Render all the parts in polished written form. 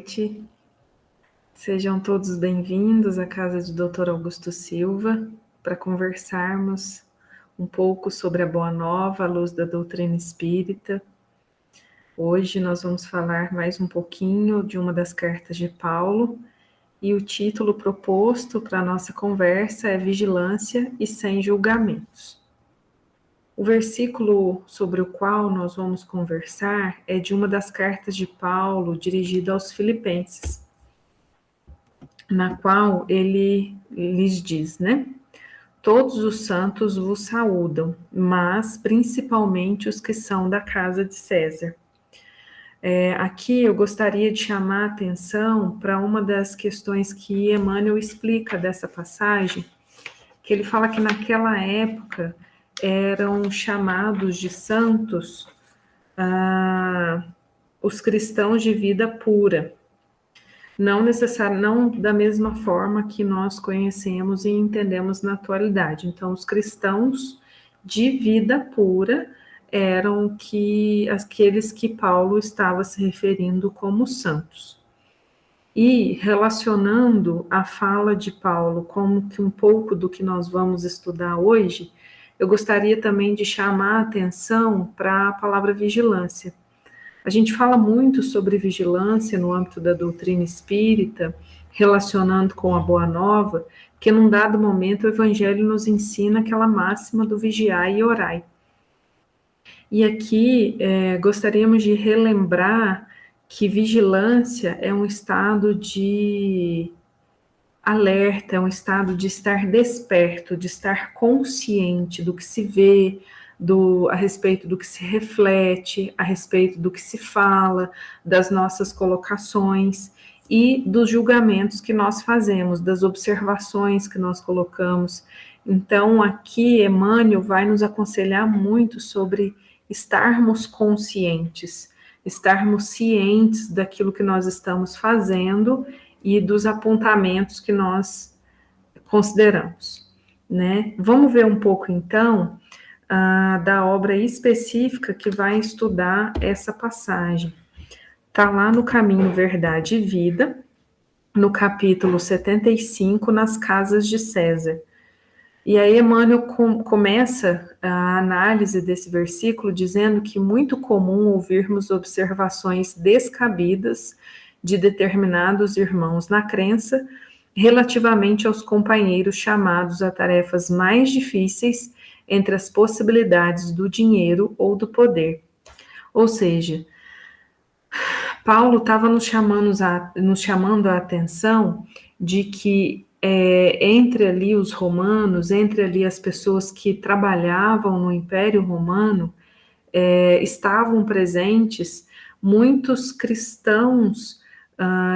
noite. Sejam todos bem-vindos à casa de Dr. Augusto Silva para conversarmos um pouco sobre a Boa Nova à luz da doutrina espírita. Hoje nós vamos falar mais um pouquinho de uma das cartas de Paulo e o título proposto para a nossa conversa é Vigilância e Sem Julgamentos. O versículo sobre o qual nós vamos conversar é de uma das cartas de Paulo dirigida aos Filipenses, na qual ele lhes diz, né? Todos os santos vos saúdam, mas principalmente os que são da casa de César. Aqui eu gostaria de chamar a atenção para uma das questões que Emmanuel explica dessa passagem, que ele fala que naquela época eram chamados de santos os cristãos de vida pura. Não da mesma forma que nós conhecemos e entendemos na atualidade. Então, os cristãos de vida pura eram aqueles que Paulo estava se referindo como santos. E relacionando a fala de Paulo como que um pouco do que nós vamos estudar hoje, eu gostaria também de chamar a atenção para a palavra vigilância. A gente fala muito sobre vigilância no âmbito da doutrina espírita, relacionando com a Boa Nova, que num dado momento o Evangelho nos ensina aquela máxima do vigiai e orai. E aqui gostaríamos de relembrar que vigilância é um estado de alerta, é um estado de estar desperto, de estar consciente do que se vê, a respeito do que se reflete, a respeito do que se fala, das nossas colocações e dos julgamentos que nós fazemos, das observações que nós colocamos. Então, aqui, Emmanuel vai nos aconselhar muito sobre estarmos conscientes, estarmos cientes daquilo que nós estamos fazendo e dos apontamentos que nós consideramos, né? Vamos ver um pouco, então, da obra específica que vai estudar essa passagem. Está lá no Caminho, Verdade e Vida, no capítulo 75, nas casas de César. E aí Emmanuel começa a análise desse versículo dizendo que é muito comum ouvirmos observações descabidas de determinados irmãos na crença relativamente aos companheiros chamados a tarefas mais difíceis entre as possibilidades do dinheiro ou do poder. Ou seja, Paulo estava nos chamando a atenção de que entre ali os romanos, entre ali as pessoas que trabalhavam no Império Romano, estavam presentes muitos cristãos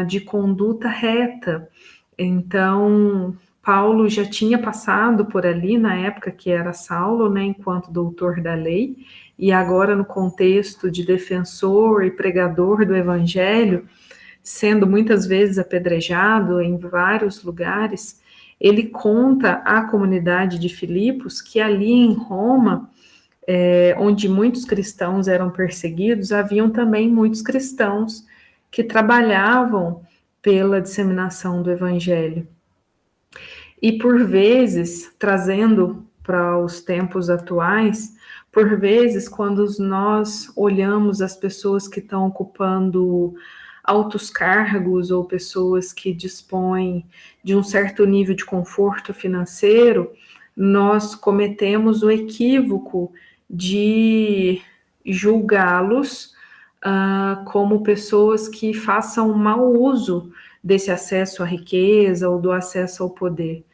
de conduta reta. Então, Paulo já tinha passado por ali na época que era Saulo, né, enquanto doutor da lei, e agora no contexto de defensor e pregador do evangelho, sendo muitas vezes apedrejado em vários lugares, ele conta à comunidade de Filipos que ali em Roma, onde muitos cristãos eram perseguidos, haviam também muitos cristãos que trabalhavam pela disseminação do evangelho. E por vezes, trazendo para os tempos atuais, por vezes, quando nós olhamos as pessoas que estão ocupando altos cargos ou pessoas que dispõem de um certo nível de conforto financeiro, nós cometemos o equívoco de julgá-los como pessoas que façam mau uso desse acesso à riqueza ou do acesso ao poder.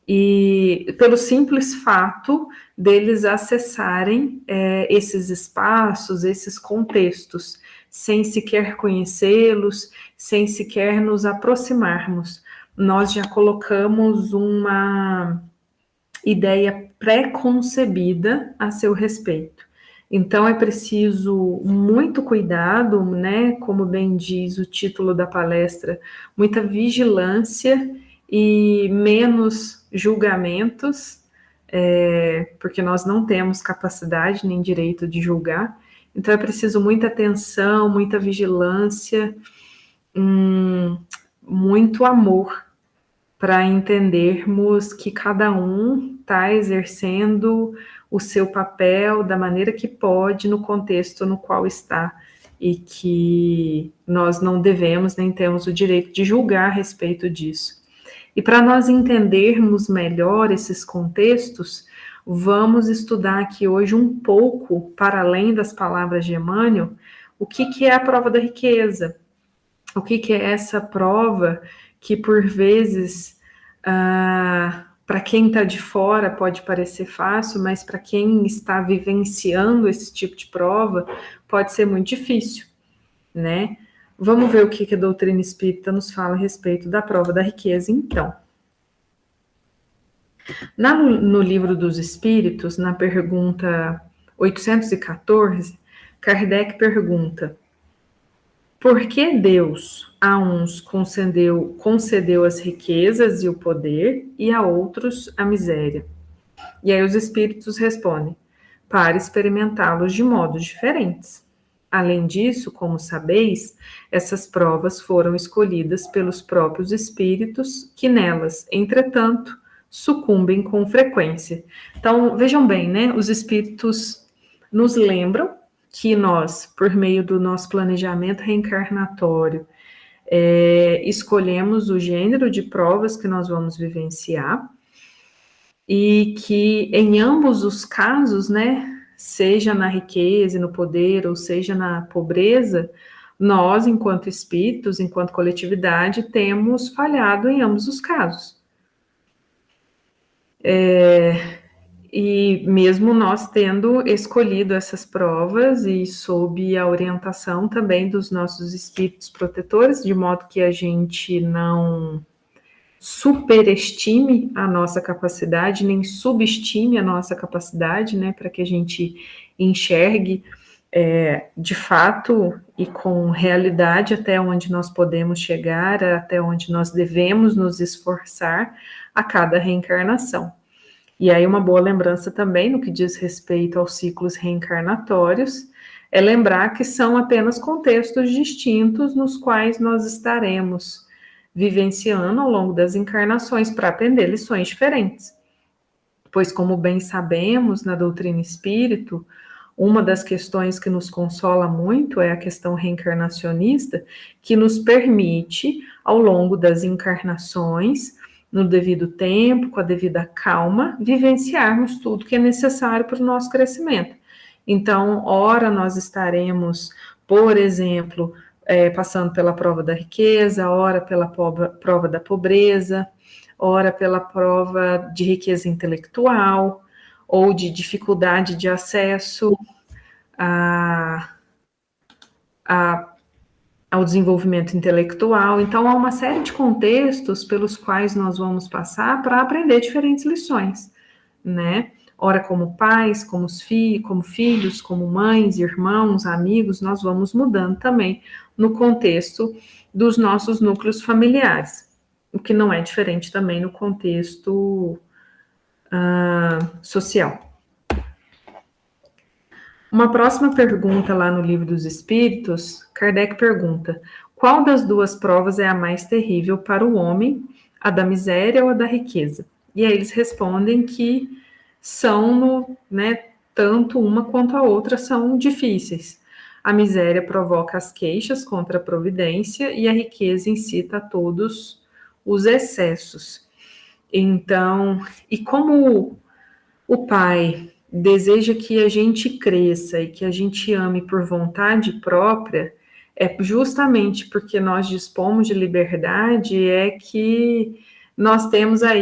E pelo simples fato deles acessarem esses espaços, esses contextos, sem sequer conhecê-los, sem sequer nos aproximarmos. Nós já colocamos uma ideia pré-concebida a seu respeito. Então é preciso muito cuidado, né? Como bem diz o título da palestra, muita vigilância e menos julgamentos, porque nós não temos capacidade nem direito de julgar. Então é preciso muita atenção, muita vigilância muito amor para entendermos que cada um está exercendo o seu papel da maneira que pode no contexto no qual está, e que nós não devemos nem temos o direito de julgar a respeito disso. E para nós entendermos melhor esses contextos, vamos estudar aqui hoje um pouco, para além das palavras de Emmanuel, o que é a prova da riqueza, o que é essa prova que, por vezes, para quem está de fora pode parecer fácil, mas para quem está vivenciando esse tipo de prova pode ser muito difícil, né? Vamos ver o que a doutrina espírita nos fala a respeito da prova da riqueza, então. No Livro dos Espíritos, na pergunta 814, Kardec pergunta: por que Deus a uns concedeu as riquezas e o poder e a outros a miséria? E aí os espíritos respondem: para experimentá-los de modos diferentes. Além disso, como sabeis, essas provas foram escolhidas pelos próprios espíritos, que nelas, entretanto, sucumbem com frequência. Então, vejam bem, né? Os espíritos nos lembram que nós, por meio do nosso planejamento reencarnatório, escolhemos o gênero de provas que nós vamos vivenciar, e que em ambos os casos, né, seja na riqueza e no poder, ou seja na pobreza, nós, enquanto espíritos, enquanto coletividade, temos falhado em ambos os casos. E mesmo nós tendo escolhido essas provas e sob a orientação também dos nossos espíritos protetores, de modo que a gente não superestime a nossa capacidade, nem subestime a nossa capacidade, né, para que a gente enxergue de fato e com realidade até onde nós podemos chegar, até onde nós devemos nos esforçar a cada reencarnação. E aí uma boa lembrança também no que diz respeito aos ciclos reencarnatórios é lembrar que são apenas contextos distintos nos quais nós estaremos vivenciando ao longo das encarnações para aprender lições diferentes. Pois, como bem sabemos na doutrina espírita, uma das questões que nos consola muito é a questão reencarnacionista, que nos permite, ao longo das encarnações, no devido tempo, com a devida calma, vivenciarmos tudo que é necessário para o nosso crescimento. Então, ora nós estaremos, por exemplo, passando pela prova da riqueza, ora pela prova da pobreza, ora pela prova de riqueza intelectual, ou de dificuldade de acesso ao desenvolvimento intelectual. Então, há uma série de contextos pelos quais nós vamos passar para aprender diferentes lições, né? Ora, como pais, como filhos, como mães, irmãos, amigos, nós vamos mudando também no contexto dos nossos núcleos familiares, o que não é diferente também no contexto social. Uma próxima pergunta lá no Livro dos Espíritos, Kardec pergunta: qual das duas provas é a mais terrível para o homem, a da miséria ou a da riqueza? E aí eles respondem que são, tanto uma quanto a outra são difíceis. A miséria provoca as queixas contra a providência e a riqueza incita a todos os excessos. Então, e como o Pai deseja que a gente cresça e que a gente ame por vontade própria, é justamente porque nós dispomos de liberdade é que nós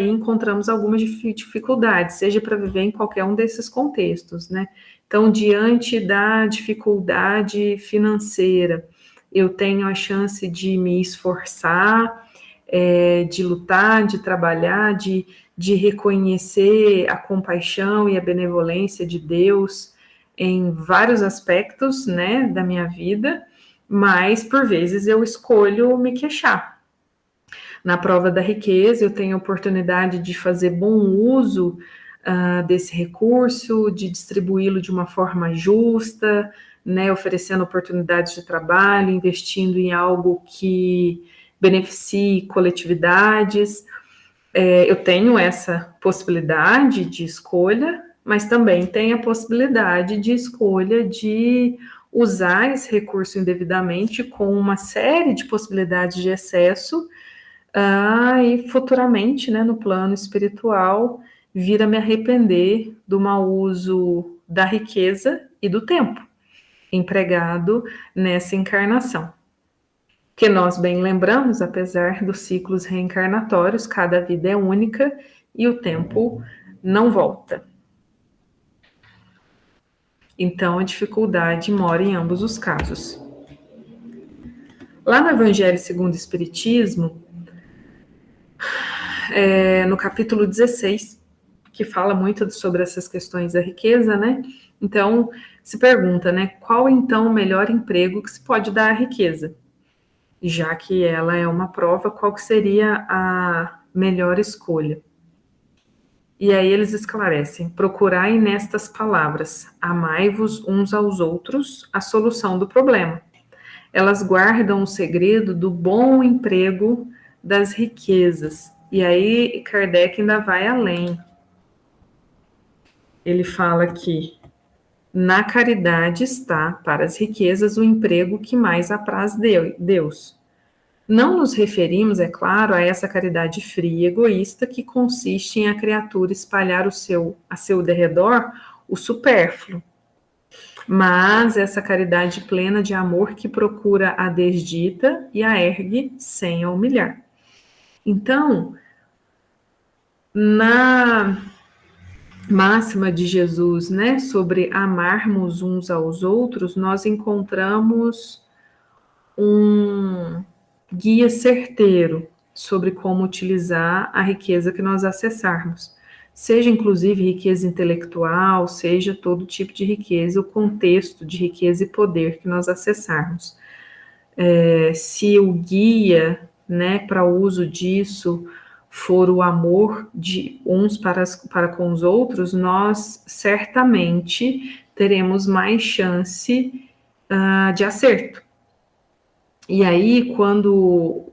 encontramos algumas dificuldades, seja para viver em qualquer um desses contextos, né? Então, diante da dificuldade financeira, eu tenho a chance de me esforçar, de lutar, de trabalhar, de reconhecer a compaixão e a benevolência de Deus em vários aspectos, né, da minha vida, mas por vezes eu escolho me queixar. Na prova da riqueza, eu tenho a oportunidade de fazer bom uso desse recurso, de distribuí-lo de uma forma justa, né, oferecendo oportunidades de trabalho, investindo em algo que beneficie coletividades. Eu tenho essa possibilidade de escolha, mas também tenho a possibilidade de escolha de usar esse recurso indevidamente com uma série de possibilidades de excesso, e futuramente, né, no plano espiritual, vir a me arrepender do mau uso da riqueza e do tempo empregado nessa encarnação. Que nós bem lembramos, apesar dos ciclos reencarnatórios, cada vida é única e o tempo não volta. Então, a dificuldade mora em ambos os casos. Lá no Evangelho segundo o Espiritismo, no capítulo 16, que fala muito sobre essas questões da riqueza, né? Então, se pergunta, né, qual então o melhor emprego que se pode dar à riqueza? Já que ela é uma prova, qual que seria a melhor escolha? E aí eles esclarecem: procurai nestas palavras, amai-vos uns aos outros, a solução do problema. Elas guardam o segredo do bom emprego das riquezas. E aí Kardec ainda vai além. Ele fala que na caridade está, para as riquezas, o emprego que mais apraz Deus. Não nos referimos, é claro, a essa caridade fria e egoísta que consiste em a criatura espalhar a seu derredor o supérfluo, mas essa caridade plena de amor que procura a desdita e a ergue sem a humilhar. Então, na máxima de Jesus, né, sobre amarmos uns aos outros, nós encontramos um guia certeiro sobre como utilizar a riqueza que nós acessarmos, seja inclusive riqueza intelectual, seja todo tipo de riqueza, o contexto de riqueza e poder que nós acessarmos. Se o guia, né, para o uso disso for o amor de uns para com os outros, nós certamente teremos mais chance de acerto. E aí, quando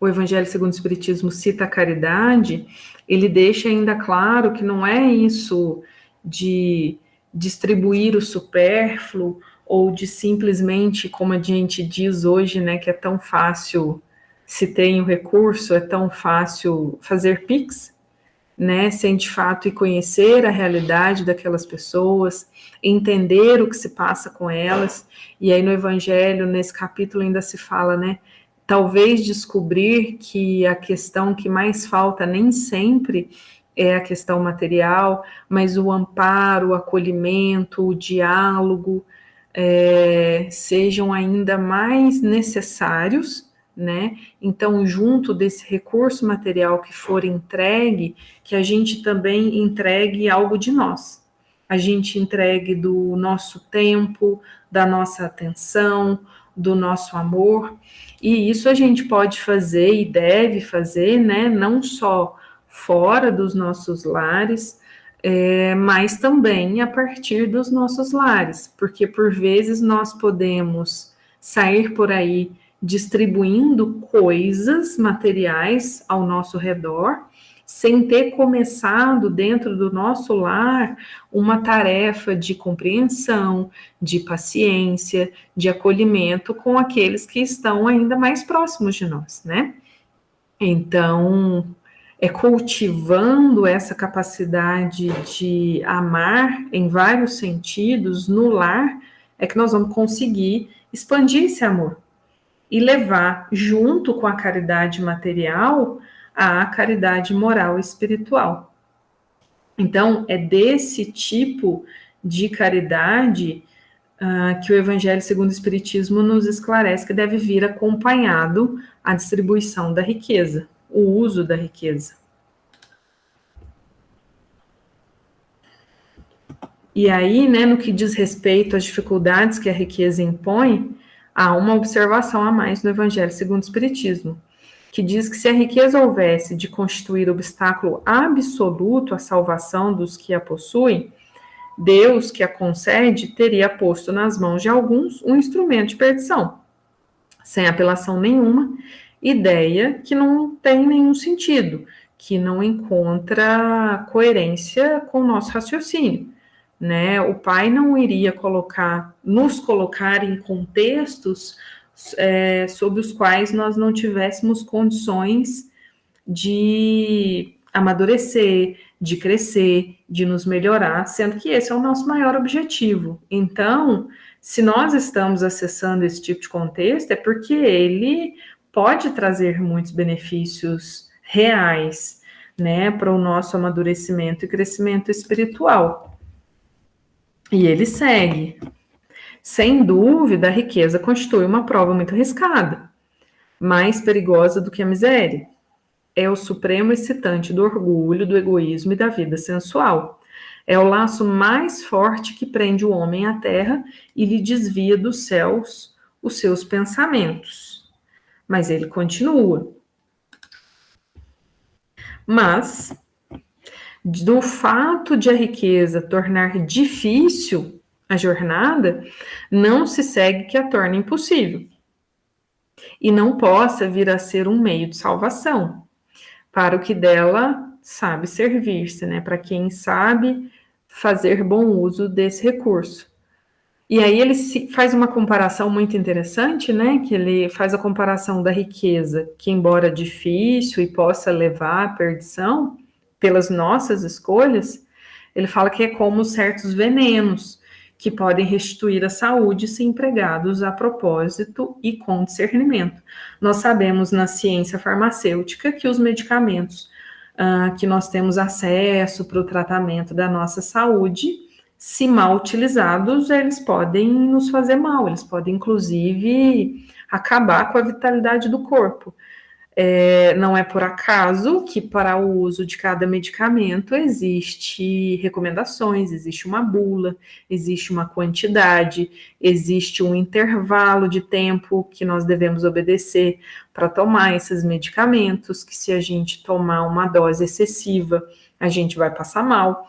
o Evangelho segundo o Espiritismo cita a caridade, ele deixa ainda claro que não é isso de distribuir o supérfluo ou de simplesmente, como a gente diz hoje, né, que é tão fácil, se tem o recurso, é tão fácil fazer Pix, né, sem de fato ir conhecer a realidade daquelas pessoas, entender o que se passa com elas. E aí no Evangelho, nesse capítulo ainda se fala, né, talvez descobrir que a questão que mais falta nem sempre é a questão material, mas o amparo, o acolhimento, o diálogo, sejam ainda mais necessários, né? Então, junto desse recurso material que for entregue, que a gente também entregue algo de nós. A gente entregue do nosso tempo, da nossa atenção, do nosso amor. E isso a gente pode fazer e deve fazer, né? Não só fora dos nossos lares, mas também a partir dos nossos lares, porque por vezes nós podemos sair por aí distribuindo coisas materiais ao nosso redor, sem ter começado dentro do nosso lar uma tarefa de compreensão, de paciência, de acolhimento com aqueles que estão ainda mais próximos de nós, né? Então, cultivando essa capacidade de amar em vários sentidos no lar, é que nós vamos conseguir expandir esse amor e levar, junto com a caridade material, a caridade moral e espiritual. Então, é desse tipo de caridade que o Evangelho segundo o Espiritismo nos esclarece que deve vir acompanhado a distribuição da riqueza, o uso da riqueza. E aí, né, no que diz respeito às dificuldades que a riqueza impõe, há uma observação a mais no Evangelho segundo o Espiritismo, que diz que se a riqueza houvesse de constituir obstáculo absoluto à salvação dos que a possuem, Deus, que a concede, teria posto nas mãos de alguns um instrumento de perdição, sem apelação nenhuma, ideia que não tem nenhum sentido, que não encontra coerência com o nosso raciocínio. Né? O Pai não iria nos colocar em contextos sobre os quais nós não tivéssemos condições de amadurecer, de crescer, de nos melhorar, sendo que esse é o nosso maior objetivo. Então, se nós estamos acessando esse tipo de contexto, é porque ele pode trazer muitos benefícios reais, né, para o nosso amadurecimento e crescimento espiritual. E ele segue. Sem dúvida, a riqueza constitui uma prova muito arriscada, mais perigosa do que a miséria. É o supremo excitante do orgulho, do egoísmo e da vida sensual. É o laço mais forte que prende o homem à terra e lhe desvia dos céus os seus pensamentos. Mas ele continua. Mas, do fato de a riqueza tornar difícil a jornada, não se segue que a torne impossível. E não possa vir a ser um meio de salvação para o que dela sabe servir-se, né? Para quem sabe fazer bom uso desse recurso. E aí ele faz uma comparação muito interessante, né? Que ele faz a comparação da riqueza, que embora difícil e possa levar à perdição pelas nossas escolhas, ele fala que é como certos venenos que podem restituir a saúde se empregados a propósito e com discernimento. Nós sabemos na ciência farmacêutica que os medicamentos que nós temos acesso para o tratamento da nossa saúde, se mal utilizados, eles podem nos fazer mal, eles podem inclusive acabar com a vitalidade do corpo. Não é por acaso que para o uso de cada medicamento existe recomendações, existe uma bula, existe uma quantidade, existe um intervalo de tempo que nós devemos obedecer para tomar esses medicamentos, que se a gente tomar uma dose excessiva, a gente vai passar mal.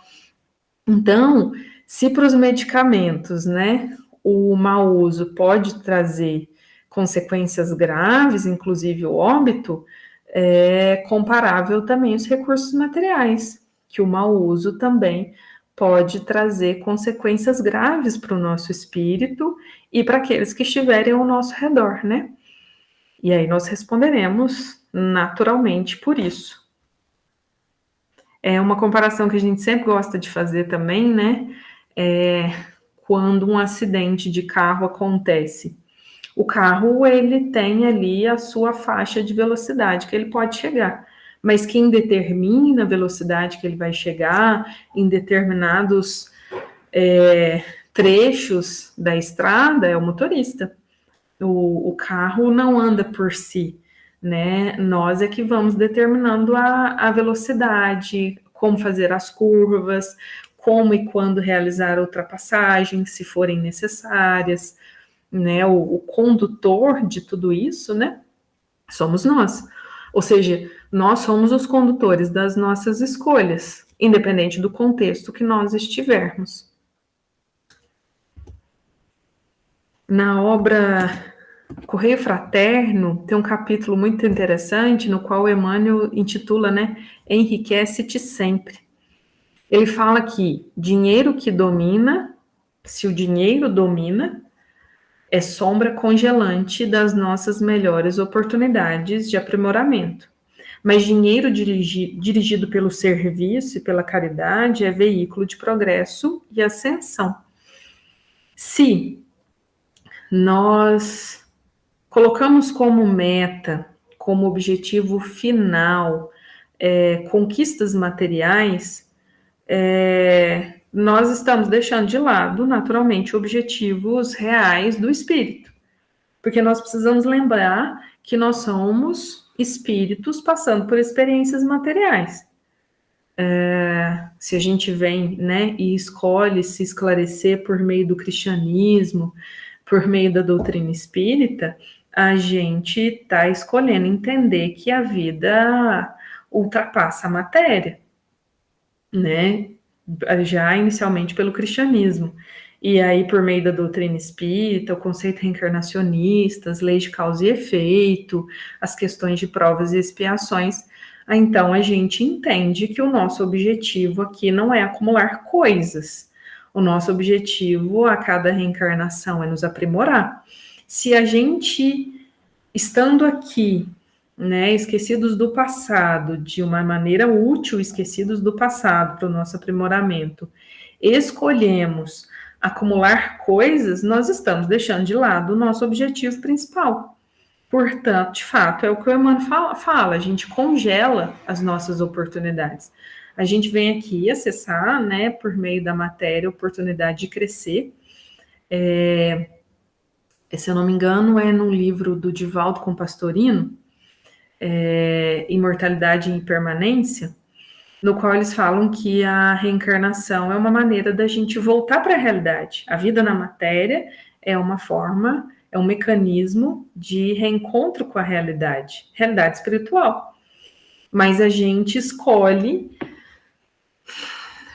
Então, se para os medicamentos, né, o mau uso pode trazer consequências graves, inclusive o óbito, é comparável também aos recursos materiais, que o mau uso também pode trazer consequências graves para o nosso espírito e para aqueles que estiverem ao nosso redor, né? E aí nós responderemos naturalmente por isso. É uma comparação que a gente sempre gosta de fazer também, né? Quando um acidente de carro acontece. O carro, ele tem ali a sua faixa de velocidade que ele pode chegar, mas quem determina a velocidade que ele vai chegar em determinados trechos da estrada é o motorista. O carro não anda por si, né? Nós é que vamos determinando a velocidade, como fazer as curvas, como e quando realizar ultrapassagens, se forem necessárias, né? O condutor de tudo isso, né? Somos nós. Ou seja, nós somos os condutores das nossas escolhas, independente do contexto que nós estivermos. Na obra Correio Fraterno, tem um capítulo muito interessante, no qual Emmanuel intitula, né, Enriquece-te sempre. Ele fala que dinheiro que domina, se o dinheiro domina, é sombra congelante das nossas melhores oportunidades de aprimoramento. Mas dinheiro dirigido pelo serviço e pela caridade é veículo de progresso e ascensão. Se nós colocamos como meta, como objetivo final, conquistas materiais, nós estamos deixando de lado, naturalmente, objetivos reais do espírito. Porque nós precisamos lembrar que nós somos espíritos passando por experiências materiais. Se a gente vem, né, e escolhe se esclarecer por meio do cristianismo, por meio da doutrina espírita, a gente está escolhendo entender que a vida ultrapassa a matéria, né? já inicialmente pelo cristianismo. E aí, por meio da doutrina espírita, o conceito reencarnacionista, as leis de causa e efeito, as questões de provas e expiações, então a gente entende que o nosso objetivo aqui não é acumular coisas. O nosso objetivo a cada reencarnação é nos aprimorar. Se a gente, estando aqui, né, esquecidos do passado, de uma maneira útil, esquecidos do passado para o nosso aprimoramento, escolhemos acumular coisas, nós estamos deixando de lado o nosso objetivo principal. Portanto, de fato, é o que o Emmanuel fala, a gente congela as nossas oportunidades. A gente vem aqui acessar, né, por meio da matéria, a oportunidade de crescer. Se eu não me engano, é num livro do Divaldo Compastorino, Imortalidade e Impermanência, no qual eles falam que a reencarnação é uma maneira da gente voltar para a realidade. A vida na matéria é uma forma, é um mecanismo de reencontro com a realidade espiritual. Mas a gente escolhe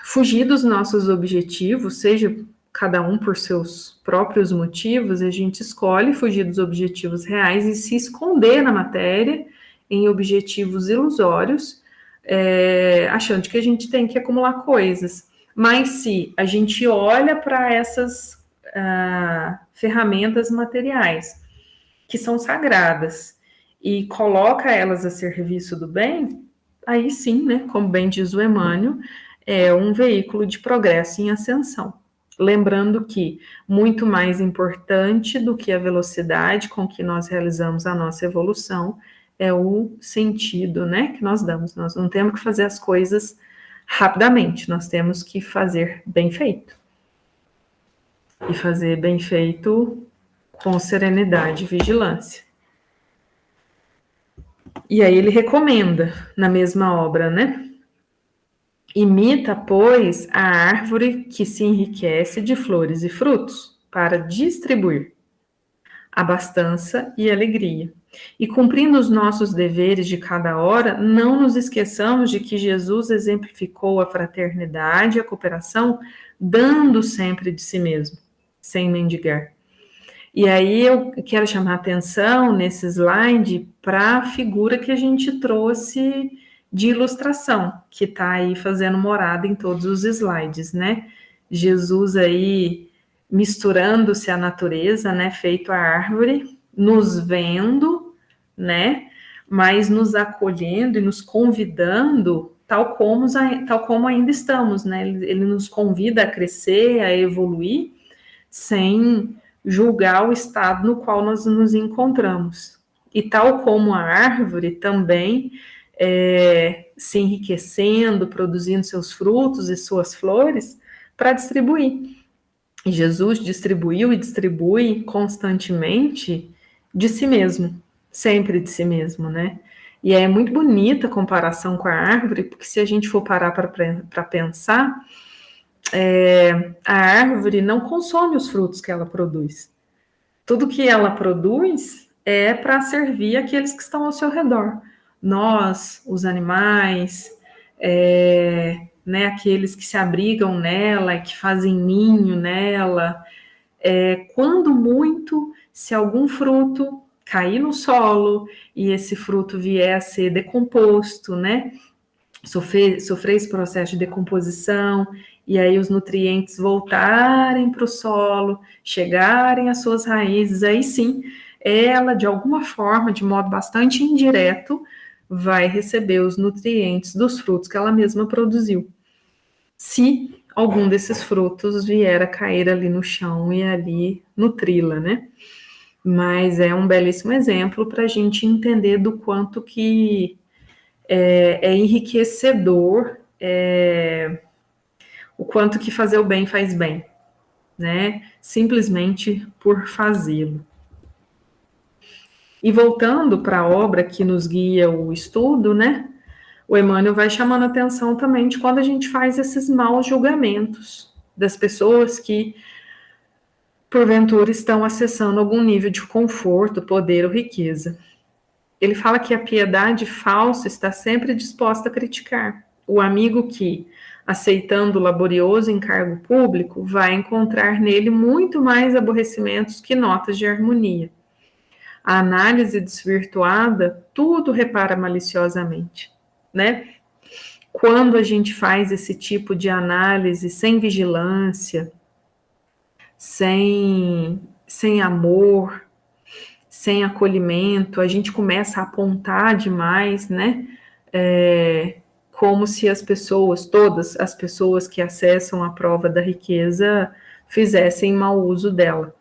fugir dos nossos objetivos, seja cada um por seus próprios motivos, a gente escolhe fugir dos objetivos reais e se esconder na matéria em objetivos ilusórios, achando que a gente tem que acumular coisas. Mas se a gente olha para essas ferramentas materiais, que são sagradas, e coloca elas a serviço do bem, aí sim, né, como bem diz o Emmanuel, é um veículo de progresso em ascensão. Lembrando que muito mais importante do que a velocidade com que nós realizamos a nossa evolução é o sentido, né, que nós damos. Nós não temos que fazer as coisas rapidamente, nós temos que fazer bem feito. E fazer bem feito com serenidade e vigilância. E aí ele recomenda, na mesma obra, né? Imita, pois, a árvore que se enriquece de flores e frutos, para distribuir abastança e alegria. E cumprindo os nossos deveres de cada hora, não nos esqueçamos de que Jesus exemplificou a fraternidade e a cooperação, dando sempre de si mesmo, sem mendigar. E aí eu quero chamar a atenção nesse slide para a figura que a gente trouxe de ilustração, que está aí fazendo morada em todos os slides, né? Jesus aí misturando-se à natureza, né? Feito a árvore, nos vendo, né? Mas nos acolhendo e nos convidando, tal como ainda estamos, né? Ele nos convida a crescer, a evoluir, sem julgar o estado no qual nós nos encontramos. E tal como a árvore também se enriquecendo, produzindo seus frutos e suas flores para distribuir. E Jesus distribuiu e distribui constantemente de si mesmo, sempre de si mesmo, né? E é muito bonita a comparação com a árvore, porque se a gente for parar para pensar, a árvore não consome os frutos que ela produz. Tudo que ela produz é para servir aqueles que estão ao seu redor. Nós, os animais, né, aqueles que se abrigam nela, que fazem ninho nela. Quando muito, se algum fruto cair no solo e esse fruto vier a ser decomposto, né, sofrer esse processo de decomposição, e aí os nutrientes voltarem para o solo, chegarem às suas raízes, aí sim, ela, de alguma forma, de modo bastante indireto, vai receber os nutrientes dos frutos que ela mesma produziu. Se algum desses frutos vier a cair ali no chão e ali nutri-la, né? Mas é um belíssimo exemplo para a gente entender do quanto que é enriquecedor, o quanto que fazer o bem faz bem, né? Simplesmente por fazê-lo. E voltando para a obra que nos guia o estudo, né? O Emmanuel vai chamando a atenção também de quando a gente faz esses maus julgamentos das pessoas que, porventura, estão acessando algum nível de conforto, poder ou riqueza. Ele fala que a piedade falsa está sempre disposta a criticar, O amigo que, aceitando o laborioso encargo público, vai encontrar nele muito mais aborrecimentos que notas de harmonia. A análise desvirtuada tudo repara maliciosamente, né? Quando a gente faz esse tipo de análise sem vigilância, sem amor, sem acolhimento, a gente começa a apontar demais, né? Como se as pessoas, todas as pessoas que acessam a prova da riqueza, fizessem mau uso dela.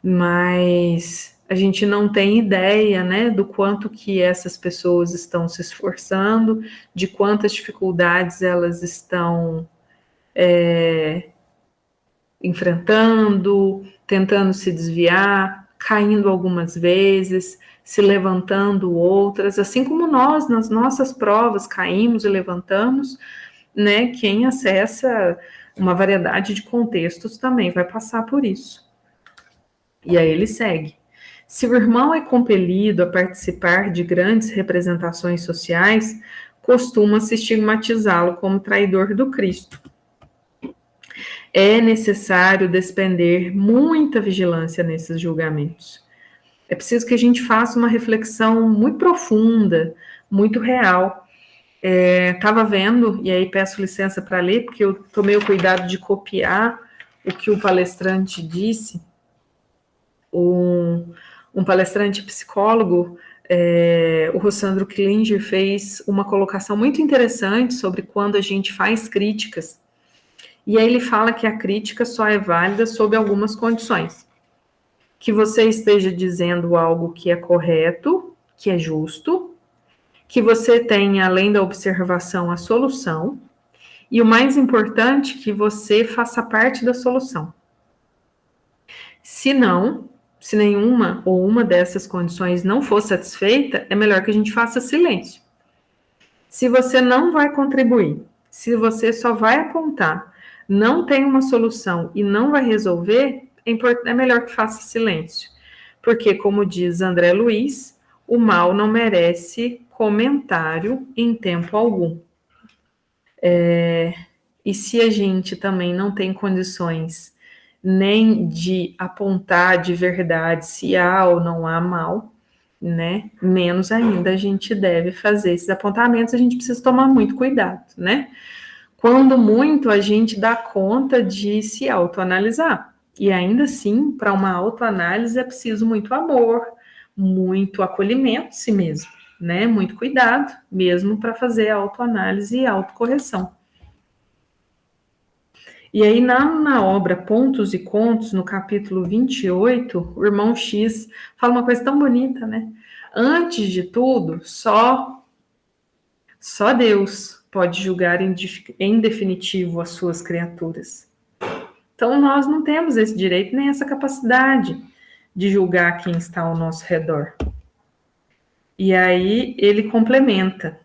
Mas a gente não tem ideia, né, do quanto que essas pessoas estão se esforçando, de quantas dificuldades elas estão enfrentando, tentando se desviar, caindo algumas vezes, se levantando outras, assim como nós, nas nossas provas, caímos e levantamos, né? Quem acessa uma variedade de contextos também vai passar por isso. E aí ele segue. Se o irmão é compelido a participar de grandes representações sociais, costuma-se estigmatizá-lo como traidor do Cristo. É necessário despender muita vigilância nesses julgamentos. É preciso que a gente faça uma reflexão muito profunda, muito real. Estava vendo, e aí peço licença para ler, porque eu tomei o cuidado de copiar o que o palestrante disse. Um palestrante psicólogo, o Rossandro Klinger, fez uma colocação muito interessante sobre quando a gente faz críticas. E aí ele fala que a crítica só é válida sob algumas condições. Que você esteja dizendo algo que é correto, que é justo, que você tenha, além da observação, a solução, e o mais importante, que você faça parte da solução. Se não, se nenhuma ou uma dessas condições não for satisfeita, é melhor que a gente faça silêncio. Se você não vai contribuir, se você só vai apontar, não tem uma solução e não vai resolver, é melhor que faça silêncio. Porque, como diz André Luiz, o mal não merece comentário em tempo algum. E se a gente também não tem condições nem de apontar de verdade se há ou não há mal, né? Menos ainda a gente deve fazer esses apontamentos, a gente precisa tomar muito cuidado, né? Quando muito, a gente dá conta de se autoanalisar. E ainda assim, para uma autoanálise é preciso muito amor, muito acolhimento de si mesmo, né? Muito cuidado, mesmo para fazer autoanálise e autocorreção. E aí, na obra Pontos e Contos, no capítulo 28, o irmão X fala uma coisa tão bonita, né? Antes de tudo, só Deus pode julgar em definitivo as suas criaturas. Então, nós não temos esse direito nem essa capacidade de julgar quem está ao nosso redor. E aí ele complementa: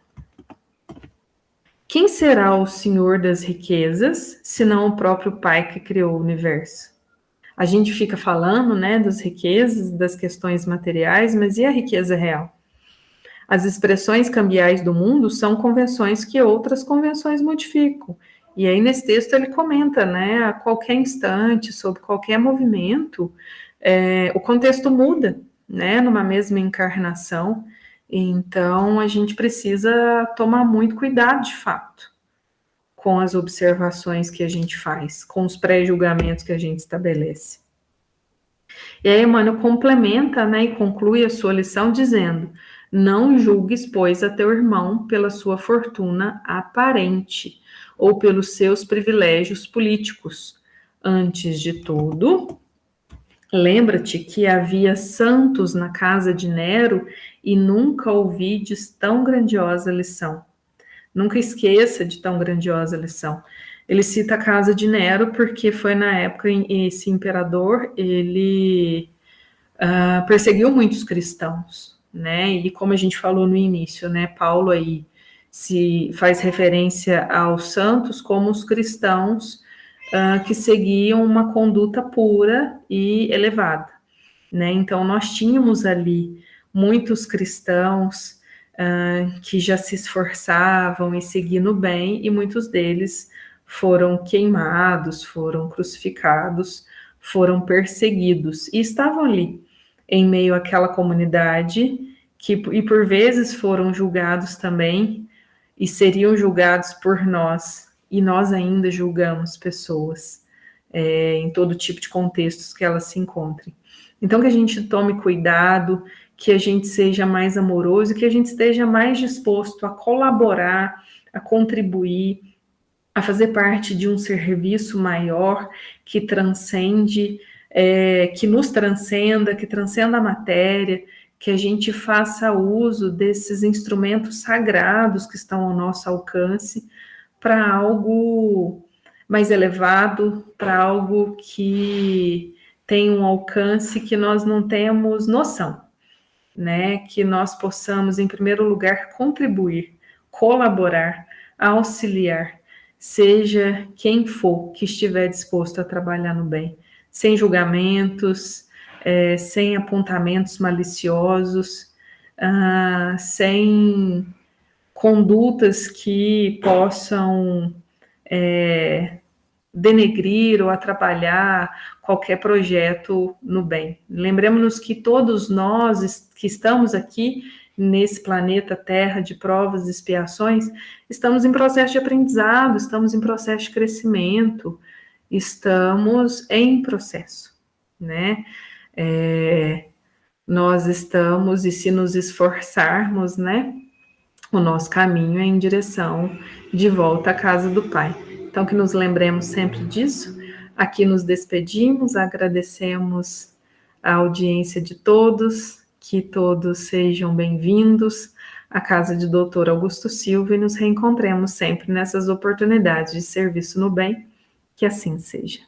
quem será o Senhor das riquezas, senão o próprio Pai que criou o universo? A gente fica falando, né, das riquezas, das questões materiais, mas e a riqueza real? As expressões cambiais do mundo são convenções que outras convenções modificam. E aí, nesse texto, ele comenta, né, a qualquer instante, sobre qualquer movimento, o contexto muda, né, numa mesma encarnação. Então, a gente precisa tomar muito cuidado, de fato, com as observações que a gente faz, com os pré-julgamentos que a gente estabelece. E aí, Emmanuel complementa, né, e conclui a sua lição dizendo: não julgues, pois, a teu irmão pela sua fortuna aparente ou pelos seus privilégios políticos. Antes de tudo, lembra-te que havia santos na casa de Nero e nunca ouvides tão grandiosa lição. Nunca esqueça de tão grandiosa lição. Ele cita a casa de Nero porque foi na época em esse imperador, ele perseguiu muitos cristãos, né? E como a gente falou no início, né? Paulo aí se faz referência aos santos como os cristãos que seguiam uma conduta pura e elevada, né? Então nós tínhamos ali muitos cristãos que já se esforçavam em seguir no bem, e muitos deles foram queimados, foram crucificados, foram perseguidos, e estavam ali, em meio àquela comunidade, e por vezes foram julgados também, e seriam julgados por nós, e nós ainda julgamos pessoas, em todo tipo de contextos que elas se encontrem. Então, que a gente tome cuidado, que a gente seja mais amoroso, que a gente esteja mais disposto a colaborar, a contribuir, a fazer parte de um serviço maior que transcende, que nos transcenda, que transcenda a matéria, que a gente faça uso desses instrumentos sagrados que estão ao nosso alcance para algo mais elevado, para algo que tem um alcance que nós não temos noção, né? Que nós possamos, em primeiro lugar, contribuir, colaborar, auxiliar, seja quem for que estiver disposto a trabalhar no bem, sem julgamentos, sem apontamentos maliciosos, sem condutas que possam denegrir ou atrapalhar qualquer projeto no bem. Lembremos-nos que todos nós que estamos aqui nesse planeta Terra de provas e expiações, estamos em processo de aprendizado, estamos em processo de crescimento, estamos em processo, né? Nós estamos, e se nos esforçarmos, né, o nosso caminho é em direção de volta à casa do Pai. Então, que nos lembremos sempre disso. Aqui nos despedimos, agradecemos a audiência de todos, que todos sejam bem-vindos à casa de Dr. Augusto Silva e nos reencontremos sempre nessas oportunidades de serviço no bem, que assim seja.